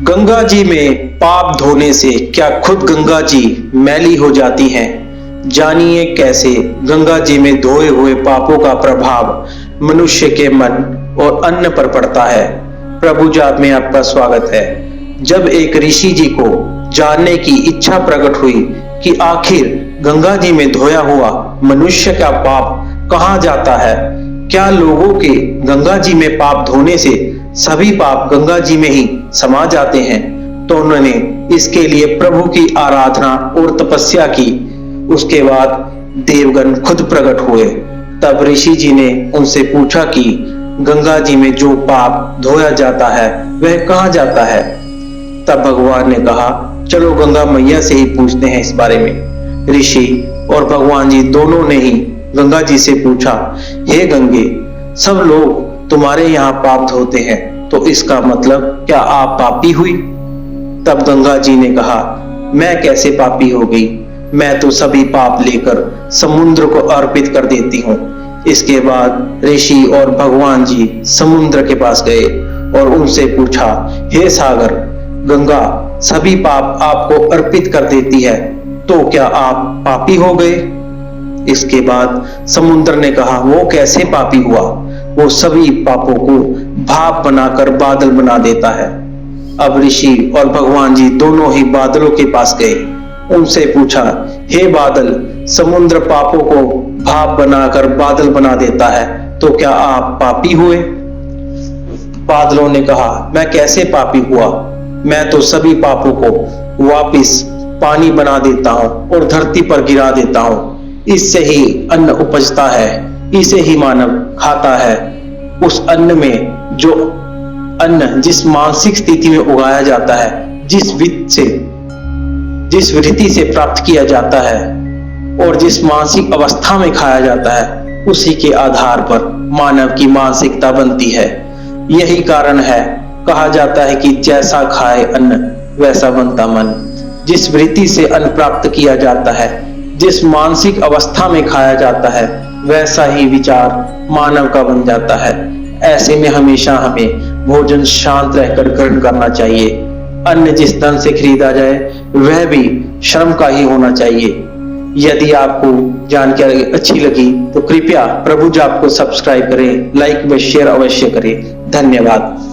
गंगा जी में पाप धोने से क्या खुद गंगा जी मैली हो जाती हैं? जानिए कैसे गंगा जी में धोए हुए पापों का प्रभाव मनुष्य के मन और अन्न पर पड़ता है। प्रभु जाप में आपका स्वागत है। जब एक ऋषि जी को जानने की इच्छा प्रकट हुई कि आखिर गंगा जी में धोया हुआ मनुष्य का पाप कहाँ जाता है, क्या लोगों के गंगा जी में पाप धोने से सभी पाप गंगा जी में ही समा जाते हैं, तो उन्होंने इसके लिए प्रभु की आराधना और तपस्या की। उसके बाद देवगण खुद प्रकट हुए। तब ऋषि जी ने उनसे पूछा कि गंगा जी में जो पाप धोया जाता है वह कहाँ जाता है। तब भगवान ने कहा, चलो गंगा मैया से ही पूछते हैं इस बारे में। ऋषि और भगवान जी दोनों ने ही गंगा जी से पूछा, हे गंगे, सब लोग तुम्हारे यहाँ पाप धोते हैं, तो इसका मतलब क्या आप पापी हुई? तब गंगा जी ने कहा, मैं कैसे पापी हो गई? मैं तो सभी पाप लेकर समुद्र को अर्पित कर देती हूँ। इसके बाद ऋषि और भगवान जी समुद्र के पास गए और उनसे पूछा, हे सागर, गंगा सभी पाप आपको अर्पित कर देती है, तो क्या आप पापी हो गए? इसके बाद समुद्र ने कहा, वो कैसे पापी हुआ? वो सभी पापों को भाप बनाकर बादल बना देता है। अब ऋषि और भगवान जी दोनों ही बादलों के पास गए। उनसे पूछा, हे बादल, समुद्र पापों को भाप बनाकर बादल बना देता है, तो क्या आप पापी हुए? बादलों ने कहा, मैं कैसे पापी हुआ? मैं तो सभी पापों को वापिस पानी बना देता हूँ और धरती पर गिरा देता हूँ। इससे ही अन्न उपजता है, इसे ही मानव खाता है। उस अन्न में जो अन्न जिस मानसिक स्थिति में उगाया जाता है, जिस वृत्ति से प्राप्त किया जाता है और जिस मानसिक अवस्था में खाया जाता है, उसी के आधार पर मानव की मानसिकता बनती है। यही कारण है, कहा जाता है कि जैसा खाए अन्न वैसा बनता मन। जिस वृत्ति से अन्न प्राप्त किया जाता है, जिस मानसिक अवस्था में खाया जाता है, वैसा ही विचार मानव का बन जाता है। ऐसे में हमेशा हमें भोजन शांत रहकर ग्रहण करना चाहिए। अन्न जिस धन से खरीदा जाए वह भी श्रम का ही होना चाहिए। यदि आपको जानकारी अच्छी लगी तो कृपया प्रभु जाप को सब्सक्राइब करें, लाइक व शेयर अवश्य करें। धन्यवाद।